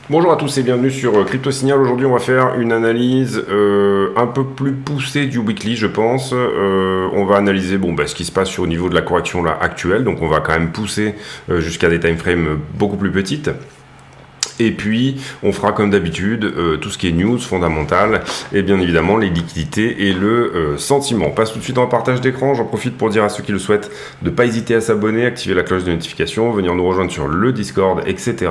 Bonjour à tous et bienvenue sur Crypto Signal. Aujourd'hui on va faire une analyse un peu plus poussée du weekly je pense. On va analyser ce qui se passe au niveau de la correction là, actuelle. Donc on va quand même pousser jusqu'à des timeframes beaucoup plus petites. Et puis, on fera comme d'habitude tout ce qui est news fondamentale et bien évidemment les liquidités et le sentiment. On passe tout de suite dans le partage d'écran. J'en profite pour dire à ceux qui le souhaitent de ne pas hésiter à s'abonner, activer la cloche de notification, venir nous rejoindre sur le Discord, etc.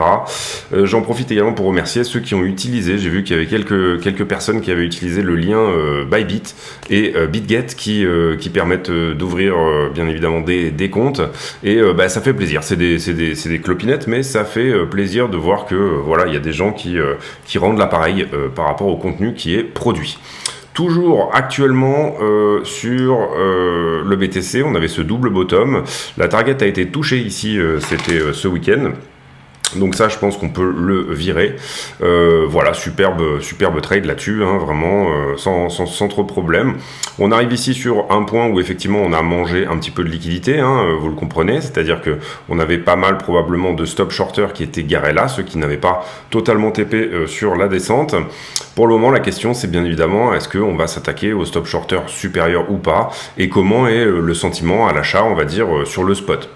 J'en profite également pour remercier ceux qui ont utilisé. J'ai vu qu'il y avait quelques personnes qui avaient utilisé le lien Bybit et BitGet qui permettent d'ouvrir bien évidemment des comptes. Et ça fait plaisir. C'est des clopinettes, mais ça fait plaisir de voir que il y a des gens qui rendent l'appareil par rapport au contenu qui est produit. Toujours actuellement sur le BTC, on avait ce double bottom. La target a été touchée ici, c'était ce week-end. Donc ça, je pense qu'on peut le virer. Superbe trade là-dessus, hein, vraiment sans trop de problème. On arrive ici sur un point où effectivement on a mangé un petit peu de liquidité, hein, vous le comprenez, c'est-à-dire que on avait pas mal probablement de stop shorters qui étaient garés là, ceux qui n'avaient pas totalement TP sur la descente. Pour le moment, la question c'est bien évidemment est-ce qu'on va s'attaquer au stop shorter supérieur ou pas, et comment est le sentiment à l'achat, on va dire, sur le spot.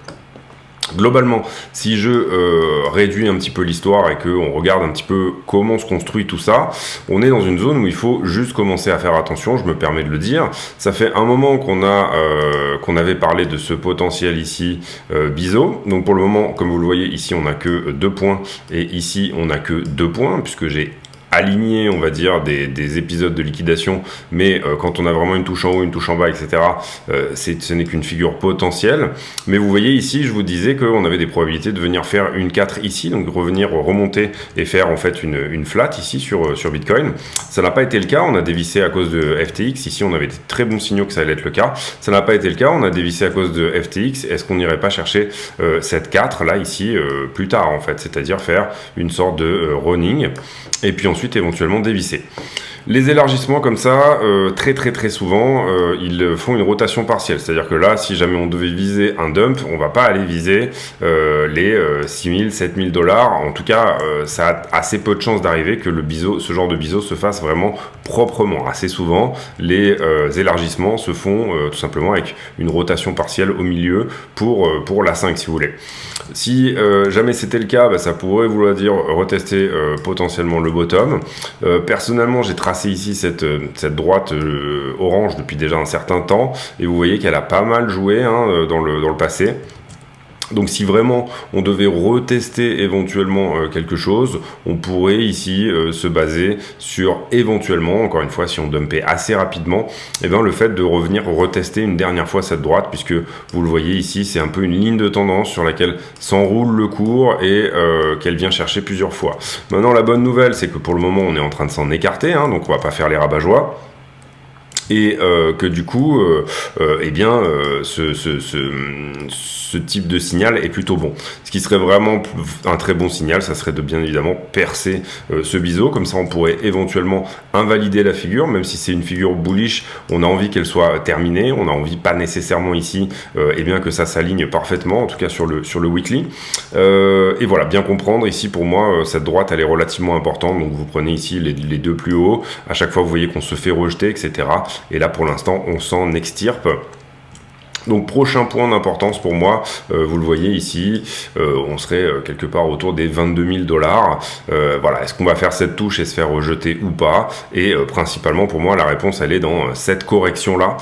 Globalement, si je réduis un petit peu l'histoire et qu'on regarde un petit peu comment se construit tout ça, on est dans une zone où il faut juste commencer à faire attention, je me permets de le dire. Ça fait un moment qu'on avait parlé de ce potentiel ici biseau. Donc pour le moment, comme vous le voyez, ici on n'a que 2 points et ici on n'a que 2 points puisque j'ai aligné, on va dire, des épisodes de liquidation, mais quand on a vraiment une touche en haut, une touche en bas, etc., ce n'est qu'une figure potentielle. Mais vous voyez ici, je vous disais qu'on avait des probabilités de venir faire une 4 ici, donc remonter et faire en fait une flat ici sur Bitcoin. Ça n'a pas été le cas, on a dévissé à cause de FTX. Ici, on avait des très bons signaux que ça allait être le cas. Ça n'a pas été le cas, on a dévissé à cause de FTX. Est-ce qu'on n'irait pas chercher cette 4 là, ici, plus tard, en fait, c'est-à-dire faire une sorte de running, et puis ensuite éventuellement dévisser. Les élargissements comme ça, très souvent, ils font une rotation partielle. C'est-à-dire que là, si jamais on devait viser un dump, on va pas aller viser les 6 000, 7 000 $. En tout cas, ça a assez peu de chances d'arriver que ce genre de biseau se fasse vraiment proprement. Assez souvent, les élargissements se font tout simplement avec une rotation partielle au milieu pour la 5, si vous voulez. Si jamais c'était le cas, ça pourrait vouloir dire retester potentiellement le bottom. Personnellement, j'ai tracé ici cette droite orange depuis déjà un certain temps, et vous voyez qu'elle a pas mal joué dans le passé. Donc si vraiment on devait retester éventuellement quelque chose, on pourrait ici se baser sur éventuellement, encore une fois, si on dumpait assez rapidement, le fait de revenir retester une dernière fois cette droite, puisque vous le voyez ici, c'est un peu une ligne de tendance sur laquelle s'enroule le cours et qu'elle vient chercher plusieurs fois. Maintenant, la bonne nouvelle, c'est que pour le moment, on est en train de s'en écarter, donc on va pas faire les rabat-joie. Et que du coup, ce type de signal est plutôt bon. Ce qui serait vraiment un très bon signal, ça serait de bien évidemment percer ce biseau. Comme ça, on pourrait éventuellement invalider la figure, même si c'est une figure bullish, on a envie qu'elle soit terminée. On a envie pas nécessairement ici, que ça s'aligne parfaitement, en tout cas sur le weekly. Et voilà, bien comprendre ici pour moi, cette droite elle est relativement importante. Donc vous prenez ici les deux plus hauts. À chaque fois, vous voyez qu'on se fait rejeter, etc. Et là, pour l'instant, on s'en extirpe. Donc prochain point d'importance pour moi, vous le voyez ici, on serait quelque part autour des 22 000 $. Voilà, est-ce qu'on va faire cette touche et se faire rejeter ou pas? Et principalement pour moi, la réponse elle est dans cette correction-là.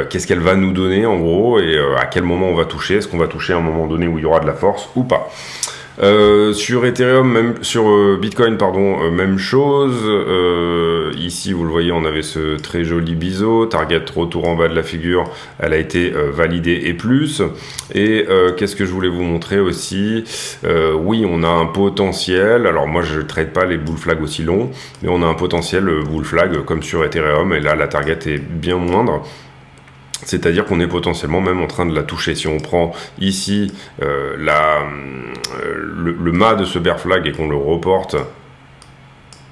Qu'est-ce qu'elle va nous donner en gros, et à quel moment on va toucher? Est-ce qu'on va toucher à un moment donné où il y aura de la force ou pas? Sur Ethereum, sur Bitcoin, pardon, même chose. Ici, vous le voyez, on avait ce très joli biseau. Target retour en bas de la figure, elle a été validée et plus. Et qu'est-ce que je voulais vous montrer aussi? Oui, on a un potentiel. Alors moi, je ne trade pas les bull flags aussi longs, mais on a un potentiel bull flag comme sur Ethereum. Et là, la target est bien moindre. C'est-à-dire qu'on est potentiellement même en train de la toucher. Si on prend ici le mât de ce bear flag et qu'on le reporte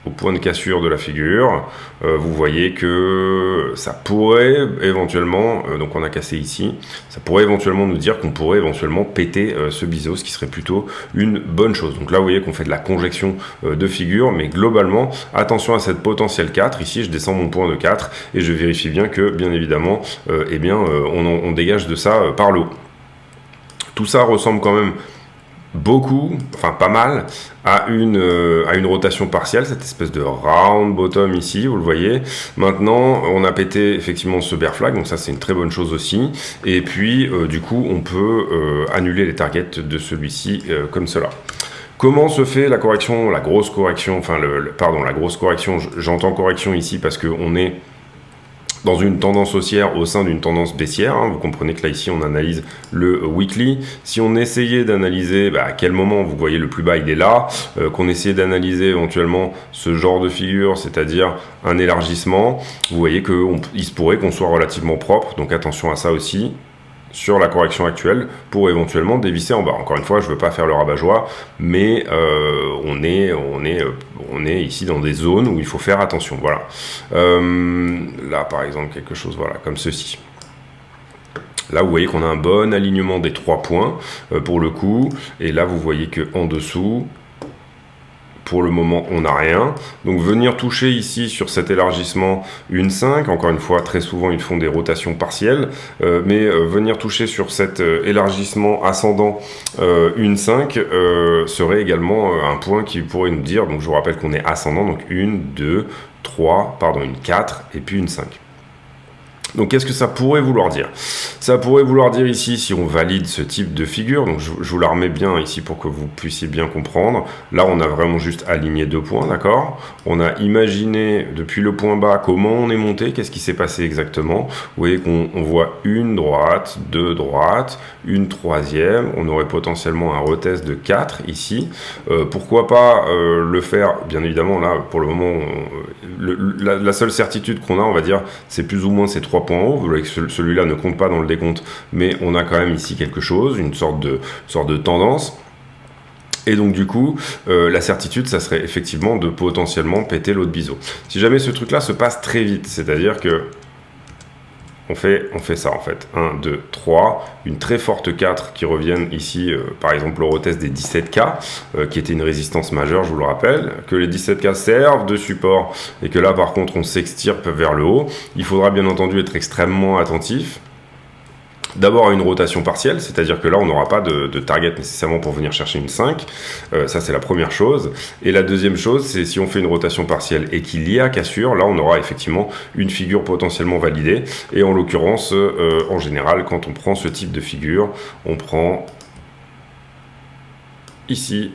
au point de cassure de la figure, vous voyez que ça pourrait éventuellement, donc on a cassé ici, ça pourrait éventuellement nous dire qu'on pourrait éventuellement péter ce biseau, ce qui serait plutôt une bonne chose. Donc là, vous voyez qu'on fait de la conjection de figure, mais globalement, attention à cette potentielle 4. Ici, je descends mon point de 4 et je vérifie bien que, bien évidemment, on dégage de ça par le haut. Tout ça ressemble quand même beaucoup, enfin pas mal, à une rotation partielle, cette espèce de round bottom ici, vous le voyez. Maintenant, on a pété effectivement ce bear flag, donc ça c'est une très bonne chose aussi. Et puis, du coup, on peut annuler les targets de celui-ci comme cela. Comment se fait la correction, la grosse correction, enfin, la grosse correction, j'entends correction ici parce qu'on est dans une tendance haussière au sein d'une tendance baissière. Vous comprenez que là, ici, on analyse le weekly. Si on essayait d'analyser à quel moment, vous voyez, le plus bas, il est là, qu'on essayait d'analyser éventuellement ce genre de figure, c'est-à-dire un élargissement, vous voyez qu'il se pourrait qu'on soit relativement propre. Donc, attention à ça aussi sur la correction actuelle pour éventuellement dévisser en bas. Encore une fois, je ne veux pas faire le rabat-joie, mais on est ici dans des zones où il faut faire attention. Voilà. Là, par exemple, quelque chose comme ceci. Là, vous voyez qu'on a un bon alignement des 3 points pour le coup. Et là, vous voyez qu'en dessous, pour le moment, on n'a rien. Donc, venir toucher ici sur cet élargissement une 5, encore une fois, très souvent, ils font des rotations partielles, mais venir toucher sur cet élargissement ascendant une 5 serait également un point qui pourrait nous dire, donc je vous rappelle qu'on est ascendant, donc une 4 et puis une 5. Donc, qu'est-ce que ça pourrait vouloir dire? Ça pourrait vouloir dire ici, si on valide ce type de figure, donc je vous la remets bien ici pour que vous puissiez bien comprendre. Là, on a vraiment juste aligné 2 points, d'accord? On a imaginé depuis le point bas comment on est monté, qu'est-ce qui s'est passé exactement. Vous voyez qu'on voit une droite, 2 droites, une troisième. On aurait potentiellement un retest de 4 ici. Pourquoi pas le faire? Bien évidemment, là, pour le moment, la seule certitude qu'on a, on va dire, c'est plus ou moins ces 3 points hauts. Vous voyez que celui-là ne compte pas dans le décompte, mais on a quand même ici quelque chose, une sorte de tendance. Et donc du coup, la certitude, ça serait effectivement de potentiellement péter l'autre biseau. Si jamais ce truc-là se passe très vite, c'est-à-dire que on fait ça en fait. 1, 2, 3, une très forte 4 qui reviennent ici, par exemple au retest des 17K, qui était une résistance majeure, je vous le rappelle, que les 17K servent de support et que là par contre on s'extirpe vers le haut. Il faudra bien entendu être extrêmement attentif. D'abord à une rotation partielle, c'est-à-dire que là on n'aura pas de target nécessairement pour venir chercher une 5, ça c'est la première chose. Et la deuxième chose, c'est si on fait une rotation partielle et qu'il y a cassure, là on aura effectivement une figure potentiellement validée. Et en l'occurrence, en général, quand on prend ce type de figure, on prend ici.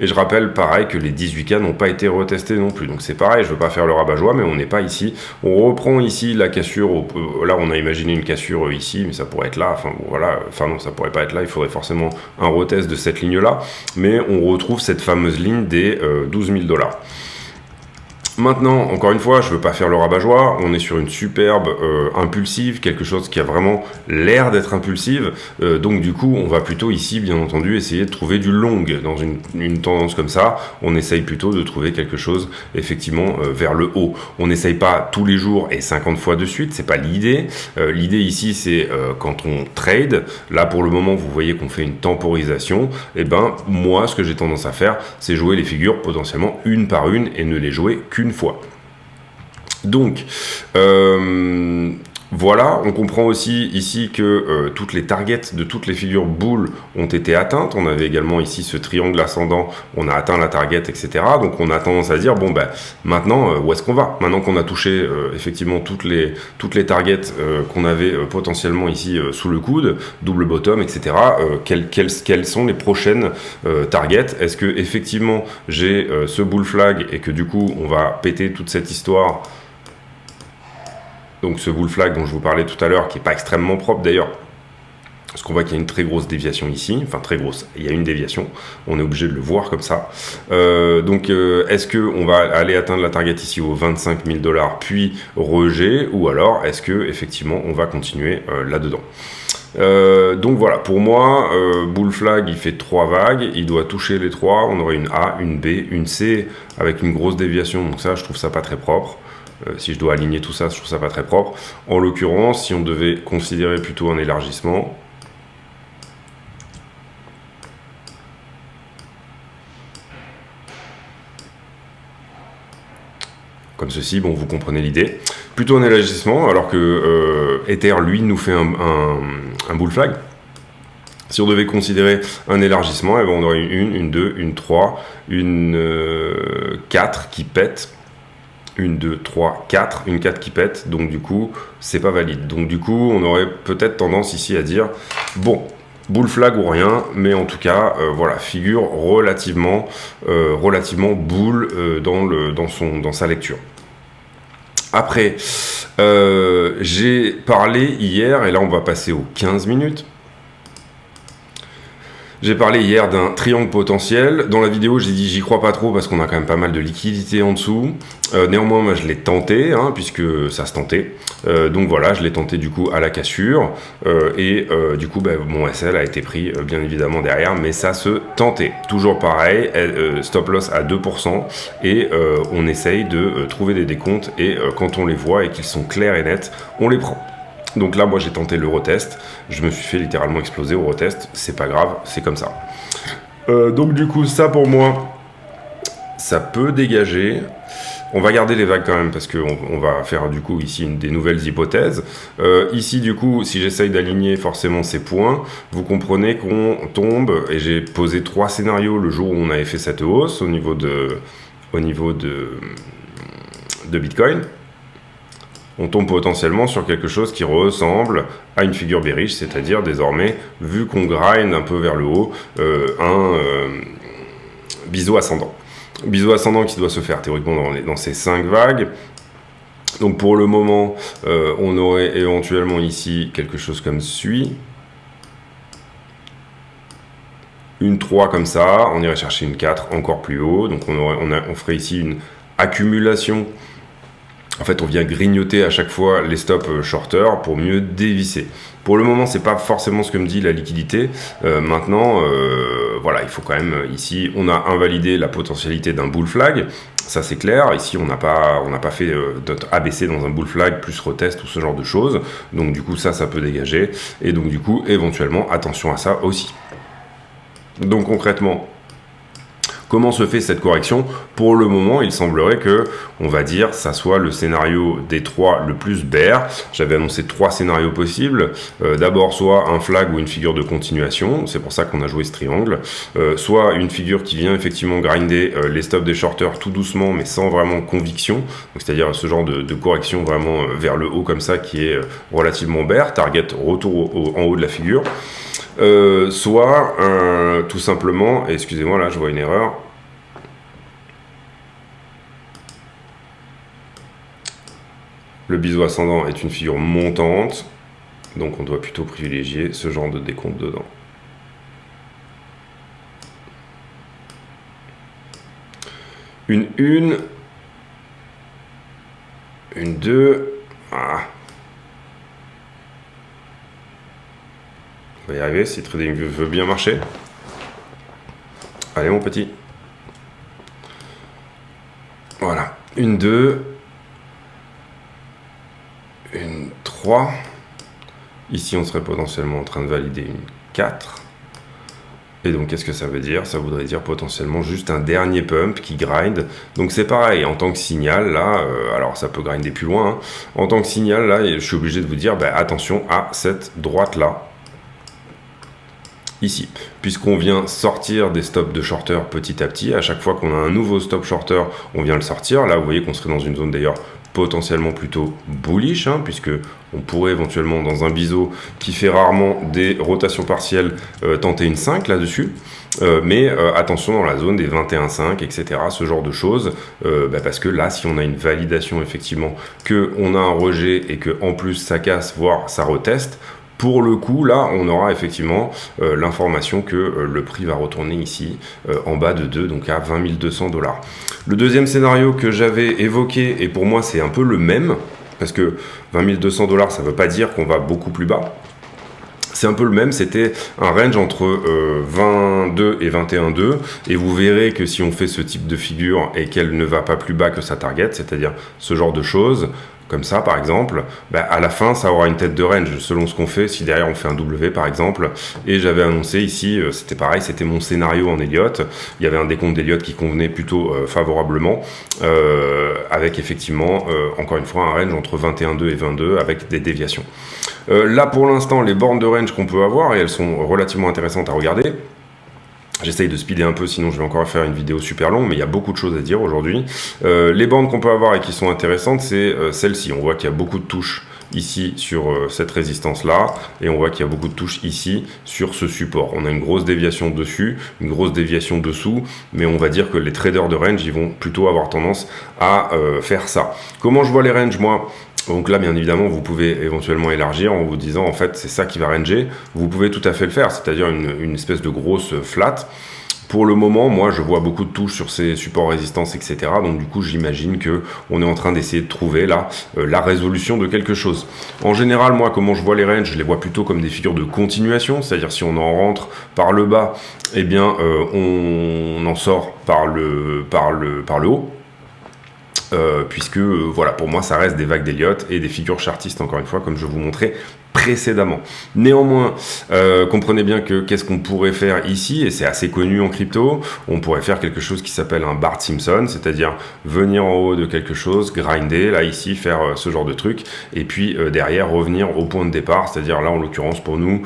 Et je rappelle, pareil, que les 18K n'ont pas été retestés non plus. Donc c'est pareil, je ne veux pas faire le rabat-joie, mais on n'est pas ici. On reprend ici la cassure. Là, on a imaginé une cassure ici, mais ça pourrait être là. Enfin, bon, voilà. Enfin, non, ça pourrait pas être là. Il faudrait forcément un retest de cette ligne-là. Mais on retrouve cette fameuse ligne des 12 000 $. Maintenant, encore une fois, je ne veux pas faire le rabat-joie, on est sur une superbe impulsive, quelque chose qui a vraiment l'air d'être impulsive, donc du coup, on va plutôt ici, bien entendu, essayer de trouver du long dans une tendance comme ça. On essaye plutôt de trouver quelque chose, effectivement, vers le haut. On n'essaye pas tous les jours et 50 fois de suite, c'est pas l'idée. L'idée ici, c'est quand on trade, là pour le moment, vous voyez qu'on fait une temporisation, et ben moi, ce que j'ai tendance à faire, c'est jouer les figures potentiellement une par une et ne les jouer qu'une fois. Donc, voilà, on comprend aussi ici que toutes les targets de toutes les figures boules ont été atteintes. On avait également ici ce triangle ascendant, on a atteint la target, etc. Donc on a tendance à dire, bon ben maintenant, où est-ce qu'on va? Maintenant qu'on a touché effectivement toutes les targets qu'on avait potentiellement ici sous le coude, double bottom, etc. Quelles sont les prochaines targets? Est-ce que effectivement j'ai ce bull flag et que du coup on va péter toute cette histoire? Donc ce bull flag dont je vous parlais tout à l'heure, qui n'est pas extrêmement propre d'ailleurs, Parce qu'on voit qu'il y a une très grosse déviation ici, enfin très grosse, il y a une déviation, on est obligé de le voir comme ça. Est-ce qu'on va aller atteindre la target ici aux 25 000 $, puis rejet, ou alors est-ce que effectivement on va continuer là-dedans? Donc voilà, pour moi, bull flag, il fait 3 vagues, il doit toucher les 3, on aurait une A, une B, une C, avec une grosse déviation, donc ça, je trouve ça pas très propre. Si je dois aligner tout ça, je trouve ça pas très propre. En l'occurrence, si on devait considérer plutôt un élargissement, comme ceci, bon, vous comprenez l'idée. Plutôt un élargissement, alors que Ether, lui, nous fait un bull flag. Si on devait considérer un élargissement, eh ben on aurait une 2, une 3, une 4 qui pète. Une 2, 3, 4, une 4 qui pète. Donc du coup, c'est pas valide. Donc du coup, on aurait peut-être tendance ici à dire, bon, bull flag ou rien, mais en tout cas, voilà, figure relativement bull dans sa lecture. Après, j'ai parlé hier, et là on va passer aux 15 minutes. J'ai parlé hier d'un triangle potentiel. Dans la vidéo, j'ai dit j'y crois pas trop parce qu'on a quand même pas mal de liquidité en dessous. Néanmoins, moi, je l'ai tenté, puisque ça se tentait. Donc voilà, je l'ai tenté du coup à la cassure. Du coup, mon SL a été pris bien évidemment derrière, mais ça se tentait. Toujours pareil, stop loss à 2%. Et on essaye de trouver des décomptes. Et quand on les voit et qu'ils sont clairs et nets, on les prend. Donc là, moi, j'ai tenté le retest. Je me suis fait littéralement exploser au retest. C'est pas grave, c'est comme ça. Donc du coup, ça pour moi, ça peut dégager. On va garder les vagues quand même parce qu'on va faire du coup ici des nouvelles hypothèses. Ici du coup, si j'essaye d'aligner forcément ces points, vous comprenez qu'on tombe, et j'ai posé 3 scénarios le jour où on avait fait cette hausse au niveau de Bitcoin. On tombe potentiellement sur quelque chose qui ressemble à une figure bearish, c'est-à-dire désormais, vu qu'on grind un peu vers le haut, un biseau ascendant. Biseau ascendant qui doit se faire théoriquement dans ces 5 vagues. Donc pour le moment, on aurait éventuellement ici quelque chose comme suit. Une 3 comme ça, on irait chercher une 4 encore plus haut. Donc on ferait ici une accumulation. En fait, on vient grignoter à chaque fois les stops shorter pour mieux dévisser. Pour le moment, c'est pas forcément ce que me dit la liquidité. Maintenant, voilà, il faut quand même ici, on a invalidé la potentialité d'un bull flag. Ça c'est clair. Ici, on n'a pas fait notre ABC dans un bull flag plus retest ou ce genre de choses. Donc du coup, ça peut dégager. Et donc du coup, éventuellement, attention à ça aussi. Donc concrètement, comment se fait cette correction? Pour le moment, il semblerait que, on va dire, ça soit le scénario des 3 le plus bear. J'avais annoncé 3 scénarios possibles. D'abord, soit un flag ou une figure de continuation. C'est pour ça qu'on a joué ce triangle. Soit une figure qui vient effectivement grinder les stops des shorters tout doucement, mais sans vraiment conviction. C'est-à-dire ce genre de correction vraiment vers le haut comme ça, qui est relativement bear. Target retour en haut de la figure. Soit tout simplement, excusez-moi là je vois une erreur, le biseau ascendant est une figure montante, donc on doit plutôt privilégier ce genre de décompte dedans. Une 2, ah. On va y arriver si TradingView veut bien marcher. Allez mon petit. Voilà. Une 2. Une 3. Ici, on serait potentiellement en train de valider une 4. Et donc, qu'est-ce que ça veut dire? Ça voudrait dire potentiellement juste un dernier pump qui grind. Donc, c'est pareil, en tant que signal, là, alors ça peut grinder plus loin. En tant que signal, là, je suis obligé de vous dire, attention à cette droite-là. Ici, puisqu'on vient sortir des stops de shorter petit à petit, à chaque fois qu'on a un nouveau stop shorter, on vient le sortir. Là, vous voyez qu'on serait dans une zone d'ailleurs potentiellement plutôt bullish, puisque on pourrait éventuellement, dans un biseau qui fait rarement des rotations partielles, tenter une 5 là-dessus. Mais attention dans la zone des 21,5, etc., ce genre de choses, parce que là, si on a une validation effectivement, qu'on a un rejet et que en plus ça casse, voire ça reteste, Pour le coup, là, on aura effectivement l'information que le prix va retourner ici en bas de 2, donc à 20 200 $. Le deuxième scénario que j'avais évoqué, et pour moi c'est un peu le même, parce que 20 200 $, ça ne veut pas dire qu'on va beaucoup plus bas. C'est un peu le même, c'était un range entre 22 et 21,2, et vous verrez que si on fait ce type de figure et qu'elle ne va pas plus bas que sa target, c'est-à-dire ce genre de choses, comme ça par exemple, à la fin ça aura une tête de range selon ce qu'on fait, si derrière on fait un W par exemple, et j'avais annoncé ici, c'était pareil, c'était mon scénario en Elliott, il y avait un décompte d'Elliott qui convenait plutôt favorablement, avec effectivement, encore une fois, un range entre 21,2 et 22 avec des déviations. Là pour l'instant, les bornes de range qu'on peut avoir, et elles sont relativement intéressantes à regarder. J'essaye de speeder un peu, sinon je vais encore faire une vidéo super longue, mais il y a beaucoup de choses à dire aujourd'hui. Les bornes qu'on peut avoir et qui sont intéressantes, c'est celle-ci. On voit qu'il y a beaucoup de touches ici sur cette résistance-là, et on voit qu'il y a beaucoup de touches ici sur ce support. On a une grosse déviation dessus, une grosse déviation dessous, mais on va dire que les traders de range, ils vont plutôt avoir tendance à faire ça. Comment je vois les ranges, moi ? Donc là, bien évidemment, vous pouvez éventuellement élargir en vous disant, en fait, c'est ça qui va ranger. Vous pouvez tout à fait le faire, c'est-à-dire une espèce de grosse flat. Pour le moment, moi, je vois beaucoup de touches sur ces supports résistance, etc. Donc du coup, j'imagine que on est en train d'essayer de trouver là la résolution de quelque chose. En général, moi, comment je vois les ranges, je les vois plutôt comme des figures de continuation, c'est-à-dire si on en rentre par le bas, eh bien, on en sort par le haut. Puisque voilà, pour moi ça reste des vagues d'Elliott et des figures chartistes, encore une fois, comme je vous montrais précédemment. Néanmoins, comprenez bien que qu'est-ce qu'on pourrait faire ici, et c'est assez connu en crypto, on pourrait faire quelque chose qui s'appelle un Bart Simpson, c'est-à-dire venir en haut de quelque chose, grinder, là ici, faire ce genre de truc, et puis derrière revenir au point de départ, c'est-à-dire là en l'occurrence pour nous,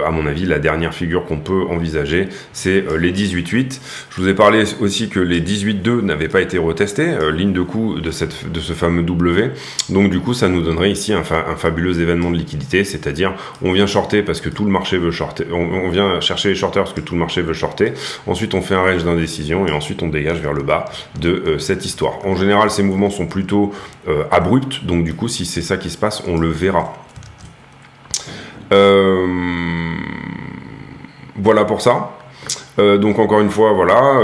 à mon avis, la dernière figure qu'on peut envisager, c'est les 18,8. Je vous ai parlé aussi que les 18,2 n'avaient pas été retestés, ligne de coup de ce fameux W, donc du coup ça nous donnerait ici un fabuleux événement de liquidité, c'est-à-dire on vient shorter parce que tout le marché veut shorter, on vient chercher les shorters parce que tout le marché veut shorter, ensuite on fait un range d'indécision et ensuite on dégage vers le bas de cette histoire. En général, ces mouvements sont plutôt abrupts, donc du coup si c'est ça qui se passe, on le verra. Voilà pour ça. Donc encore une fois, voilà,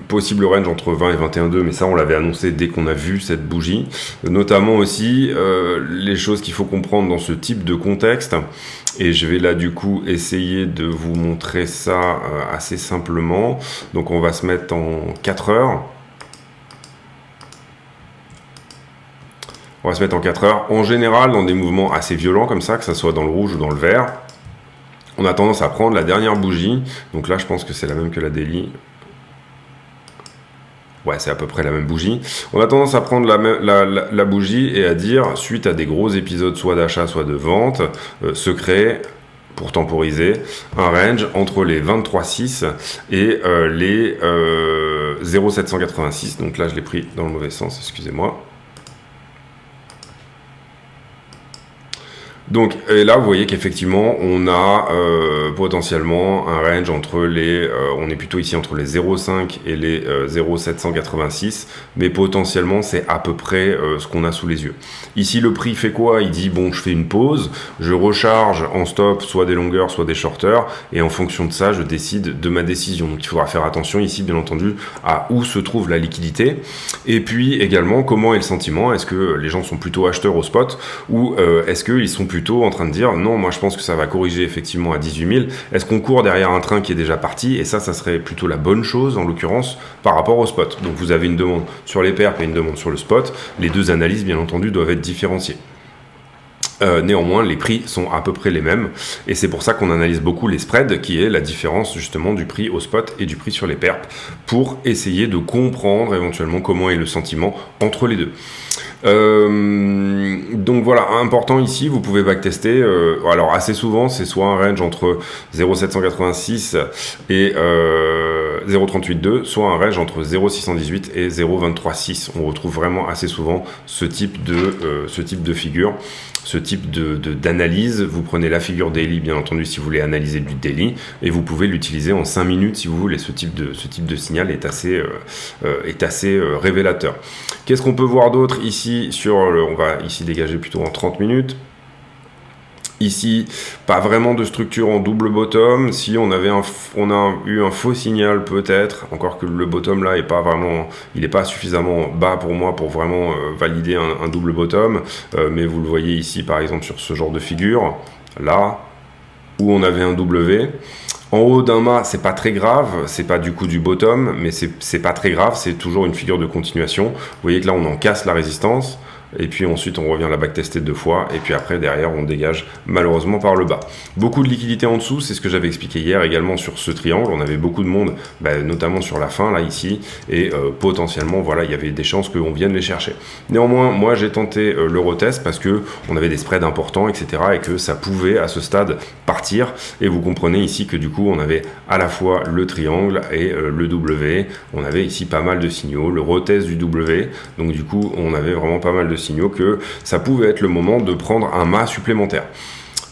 possible range entre 20 et 21,2, mais ça on l'avait annoncé dès qu'on a vu cette bougie. Notamment aussi les choses qu'il faut comprendre dans ce type de contexte, et je vais là du coup essayer de vous montrer ça assez simplement. Donc on va se mettre en 4 heures. On va se mettre en 4 heures. En général, dans des mouvements assez violents comme ça, que ça soit dans le rouge ou dans le vert, on a tendance à prendre la dernière bougie. Donc là je pense que c'est la même que la daily. Ouais, c'est à peu près la même bougie. On a tendance à prendre la bougie et à dire, suite à des gros épisodes soit d'achat, soit de vente, se crée, pour temporiser, un range entre les 23,6 et les 0,786. Donc là, je l'ai pris dans le mauvais sens, excusez-moi. Donc et là vous voyez qu'effectivement on a potentiellement un range entre les on est plutôt ici entre les 0,5 et les 0,786, mais potentiellement c'est à peu près ce qu'on a sous les yeux. Ici le prix fait quoi? Il dit bon, je fais une pause, je recharge en stop soit des longueurs soit des shorters, et en fonction de ça je décide de ma décision. Donc il faudra faire attention ici bien entendu à où se trouve la liquidité, et puis également comment est le sentiment. Est-ce que les gens sont plutôt acheteurs au spot, ou est-ce qu'ils sont plutôt en train de dire non, moi je pense que ça va corriger effectivement à 18 000. Est-ce qu'on court derrière un train qui est déjà parti? Et ça serait plutôt la bonne chose en l'occurrence par rapport au spot. Donc vous avez une demande sur les perps et une demande sur le spot. Les deux analyses bien entendu doivent être différenciées. Néanmoins, les prix sont à peu près les mêmes, et c'est pour ça qu'on analyse beaucoup les spreads, qui est la différence justement du prix au spot et du prix sur les perps, pour essayer de comprendre éventuellement comment est le sentiment entre les deux. Donc voilà, important ici, vous pouvez backtester. Alors assez souvent, c'est soit un range entre 0,786 et 0,382, soit un range entre 0,618 et 0,236. On retrouve vraiment assez souvent ce type de figure. Ce type d'analyse, vous prenez la figure daily bien entendu si vous voulez analyser du daily, et vous pouvez l'utiliser en 5 minutes si vous voulez. Ce type de signal est assez révélateur. Qu'est-ce qu'on peut voir d'autre ici on va ici dégager plutôt en 30 minutes. Ici, pas vraiment de structure en double bottom. Si on avait eu un faux signal peut-être, encore que le bottom là est pas vraiment, il n'est pas suffisamment bas pour moi pour vraiment valider un double bottom. Mais vous le voyez ici par exemple sur ce genre de figure, là où on avait un W. En haut d'un mât, c'est pas très grave, c'est pas du coup du bottom, mais c'est pas très grave, c'est toujours une figure de continuation. Vous voyez que là on en casse la résistance. Et puis ensuite on revient la backtester 2 fois et puis après derrière on dégage malheureusement par le bas. Beaucoup de liquidité en dessous, c'est ce que j'avais expliqué hier également sur ce triangle. On avait beaucoup de monde, notamment sur la fin là ici, et potentiellement voilà il y avait des chances qu'on vienne les chercher. Néanmoins moi j'ai tenté le retest parce que on avait des spreads importants etc et que ça pouvait à ce stade partir, et vous comprenez ici que du coup on avait à la fois le triangle et le W. On avait ici pas mal de signaux, le retest du W, donc du coup on avait vraiment pas mal de signaux que ça pouvait être le moment de prendre un mât supplémentaire.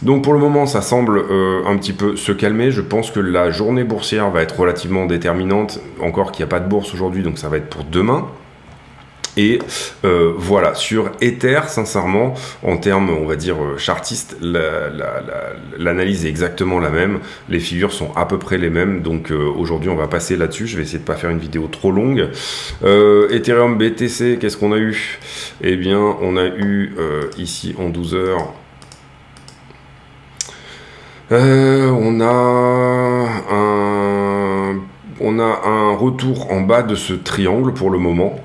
Donc pour le moment ça semble un petit peu se calmer. Je pense que la journée boursière va être relativement déterminante, encore qu'il n'y a pas de bourse aujourd'hui, donc ça va être pour demain. Et voilà, sur Ether, sincèrement, en termes, on va dire, chartistes, l'analyse est exactement la même. Les figures sont à peu près les mêmes. Donc aujourd'hui, on va passer là-dessus. Je vais essayer de ne pas faire une vidéo trop longue. Ethereum BTC, qu'est-ce qu'on a eu? Eh bien, on a eu ici en 12 heures... on a un retour en bas de ce triangle pour le moment.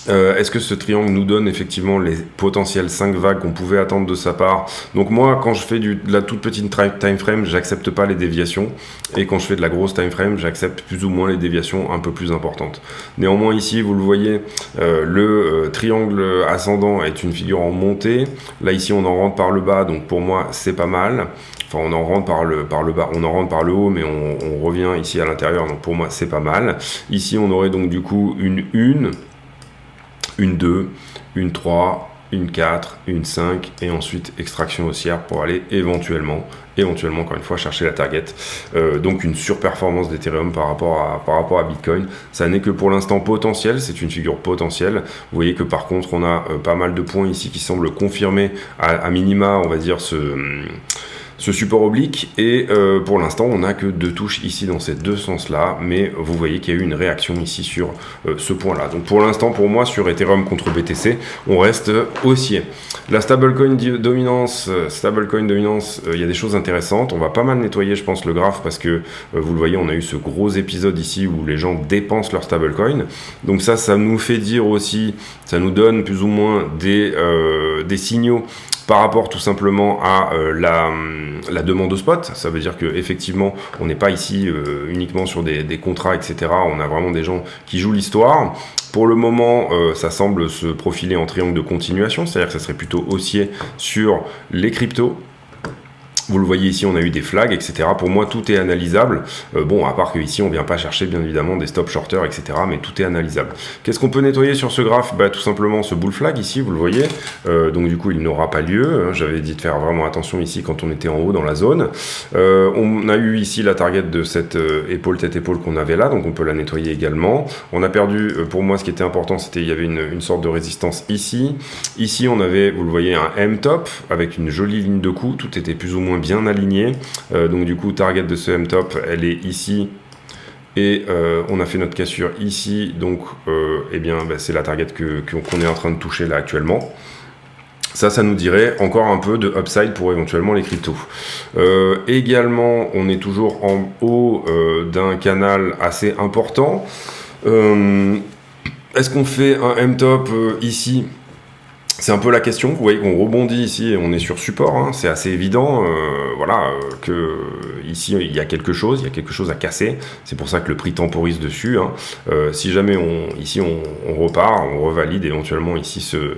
Est-ce que ce triangle nous donne effectivement les potentielles 5 vagues qu'on pouvait attendre de sa part? Donc moi, quand je fais de la toute petite time frame, j'accepte pas les déviations. Et quand je fais de la grosse time frame, j'accepte plus ou moins les déviations un peu plus importantes. Néanmoins ici, vous le voyez, le triangle ascendant est une figure en montée. Là ici, on en rentre par le bas, donc pour moi, c'est pas mal. Enfin, on en rentre par le bas, on en rentre par le haut, mais on revient ici à l'intérieur, donc pour moi, c'est pas mal. Ici, on aurait donc du coup une 2, une 3, une 4, une 5 et ensuite extraction haussière pour aller éventuellement encore une fois chercher la target. Donc une surperformance d'Ethereum par rapport à Bitcoin. Ça n'est que pour l'instant potentiel, c'est une figure potentielle. Vous voyez que par contre on a pas mal de points ici qui semblent confirmer à minima, on va dire, ce support oblique, et pour l'instant on n'a que 2 touches ici dans ces deux sens là, mais vous voyez qu'il y a eu une réaction ici sur ce point là. Donc pour l'instant pour moi sur Ethereum contre BTC on reste haussier. La stablecoin dominance, il y a des choses intéressantes. On va pas mal nettoyer je pense le graphe parce que vous le voyez, on a eu ce gros épisode ici où les gens dépensent leur stablecoin, donc ça nous fait dire aussi, ça nous donne plus ou moins des signaux par rapport tout simplement à la demande au spot. Ça veut dire qu'effectivement, on n'est pas ici uniquement sur des contrats, etc. On a vraiment des gens qui jouent l'histoire. Pour le moment, ça semble se profiler en triangle de continuation, c'est-à-dire que ça serait plutôt haussier sur les cryptos. Vous le voyez ici, on a eu des flags, etc. Pour moi, tout est analysable. Bon, à part que ici, on vient pas chercher, bien évidemment, des stop shorters, etc. Mais tout est analysable. Qu'est-ce qu'on peut nettoyer sur ce graphe? Tout simplement ce bull flag ici, vous le voyez. Donc du coup, il n'aura pas lieu. J'avais dit de faire vraiment attention ici quand on était en haut dans la zone. On a eu ici la target de cette épaule tête-épaule qu'on avait là, donc on peut la nettoyer également. On a perdu, pour moi, ce qui était important, c'était il y avait une sorte de résistance ici. Ici, on avait, vous le voyez, un M-top avec une jolie ligne de coup. Tout était plus ou moins bien aligné, donc du coup target de ce M-top elle est ici, et on a fait notre cassure ici, donc c'est la target qu'on est en train de toucher là actuellement. Ça nous dirait encore un peu de upside pour éventuellement les cryptos. Également, on est toujours en haut d'un canal assez important. Est-ce qu'on fait un M-top ici? C'est un peu la question. Vous voyez qu'on rebondit ici et on est sur support, hein. C'est assez évident, que ici il y a quelque chose à casser. C'est pour ça que le prix temporise dessus, hein. Si jamais on repart, on revalide éventuellement ici ce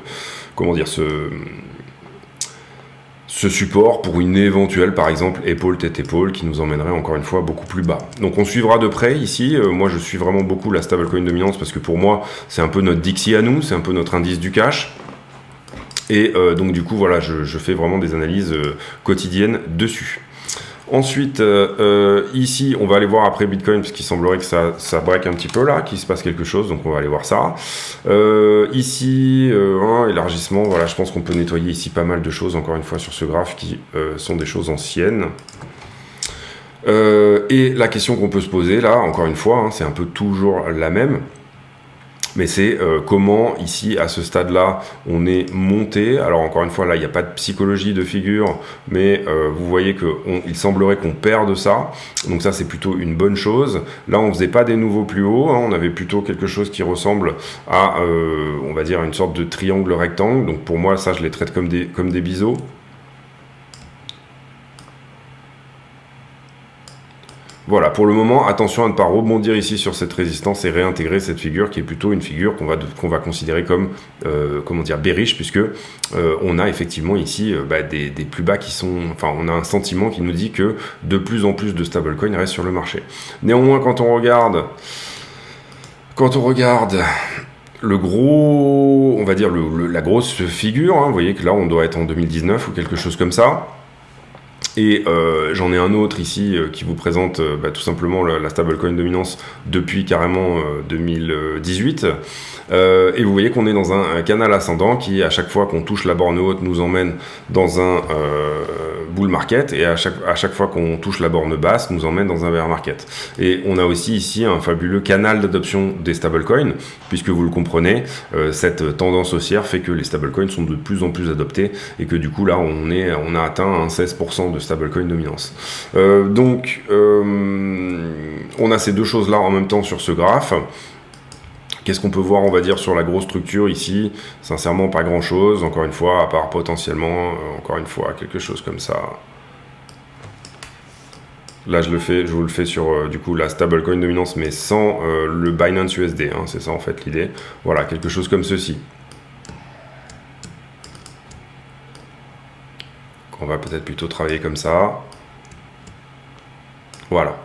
support pour une éventuelle, par exemple, épaule tête épaule qui nous emmènerait encore une fois beaucoup plus bas. Donc on suivra de près ici. Moi je suis vraiment beaucoup la stablecoin dominance parce que pour moi c'est un peu notre Dixie à nous, c'est un peu notre indice du cash. Et donc du coup voilà, je fais vraiment des analyses quotidiennes dessus. Ensuite, ici, on va aller voir après Bitcoin, parce qu'il semblerait que ça break un petit peu là, qu'il se passe quelque chose, donc on va aller voir ça. Ici, élargissement, voilà, je pense qu'on peut nettoyer ici pas mal de choses, encore une fois, sur ce graphe, qui sont des choses anciennes. Et la question qu'on peut se poser là, encore une fois, c'est un peu toujours la même. Mais c'est comment, ici, à ce stade-là, on est monté. Alors, encore une fois, là, il n'y a pas de psychologie de figure, mais vous voyez qu'il semblerait qu'on perde ça. Donc ça, c'est plutôt une bonne chose. Là, on ne faisait pas des nouveaux plus hauts. On avait plutôt quelque chose qui ressemble à, on va dire, une sorte de triangle rectangle. Donc pour moi, ça, je les traite comme des biseaux. Voilà, pour le moment, attention à ne pas rebondir ici sur cette résistance et réintégrer cette figure qui est plutôt une figure qu'on va considérer comme, comment dire, bearish, puisque on a effectivement ici des plus bas qui sont... Enfin, on a un sentiment qui nous dit que de plus en plus de stablecoins restent sur le marché. Néanmoins, quand on regarde le gros... On va dire la grosse figure, vous voyez que là, on doit être en 2019 ou quelque chose comme ça. Et j'en ai un autre ici qui vous présente tout simplement la stablecoin dominance depuis carrément 2018. Et vous voyez qu'on est dans un canal ascendant qui, à chaque fois qu'on touche la borne haute, nous emmène dans un bull market, et à chaque fois qu'on touche la borne basse, nous emmène dans un bear market. Et on a aussi ici un fabuleux canal d'adoption des stablecoins, puisque vous le comprenez, cette tendance haussière fait que les stablecoins sont de plus en plus adoptés, et que du coup là on a atteint un 16% de stablecoin dominance. Donc on a ces deux choses là en même temps sur ce graphe. Qu'est-ce qu'on peut voir, on va dire, sur la grosse structure ici? Sincèrement, pas grand-chose, encore une fois, à part potentiellement, encore une fois, quelque chose comme ça. Là, je vous le fais sur, du coup, la stablecoin dominance, mais sans le Binance USD, c'est ça, en fait, l'idée. Voilà, quelque chose comme ceci. On va peut-être plutôt travailler comme ça. Voilà.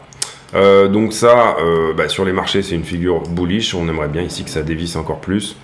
Donc ça, sur les marchés, c'est une figure bullish. On aimerait bien ici que ça dévisse encore plus.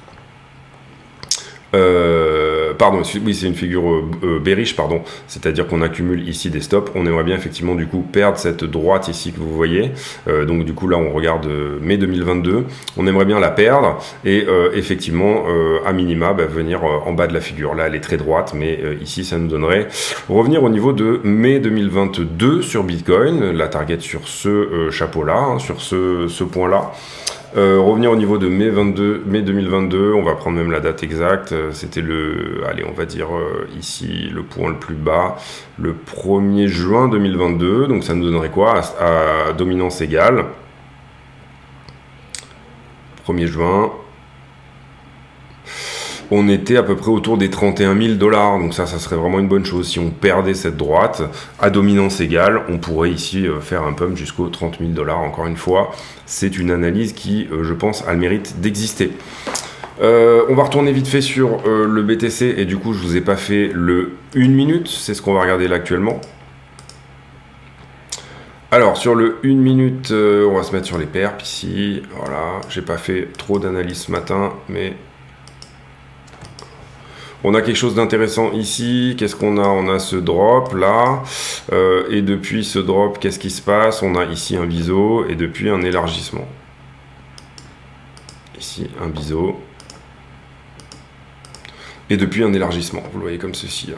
Pardon, oui, c'est une figure bearish, pardon. C'est-à-dire qu'on accumule ici des stops. On aimerait bien effectivement du coup perdre cette droite ici que vous voyez. Donc du coup là, on regarde mai 2022. On aimerait bien la perdre et effectivement à minima venir en bas de la figure. Là, elle est très droite, mais ici, ça nous donnerait revenir au niveau de mai 2022 sur Bitcoin. La target sur ce chapeau-là, sur ce point-là. Revenir au niveau de mai 2022, on va prendre même la date exacte, c'était allez, on va dire ici le point le plus bas, le 1er juin 2022, donc ça nous donnerait quoi à dominance égale, 1er juin, on était à peu près autour des 31 000 $, donc ça serait vraiment une bonne chose. Si on perdait cette droite, à dominance égale, on pourrait ici faire un pump jusqu'aux 30 000 $. Encore une fois, c'est une analyse qui, je pense, a le mérite d'exister. On va retourner vite fait sur le BTC, et du coup, je vous ai pas fait le 1 minute, c'est ce qu'on va regarder là actuellement. Alors, sur le 1 minute, on va se mettre sur les perps ici. Voilà, j'ai pas fait trop d'analyse ce matin, mais... On a quelque chose d'intéressant ici. Qu'est-ce qu'on a? On a ce drop là. Et depuis ce drop, qu'est-ce qui se passe? On a ici un biseau et depuis un élargissement. Ici, un biseau. Et depuis un élargissement. Vous le voyez comme ceci.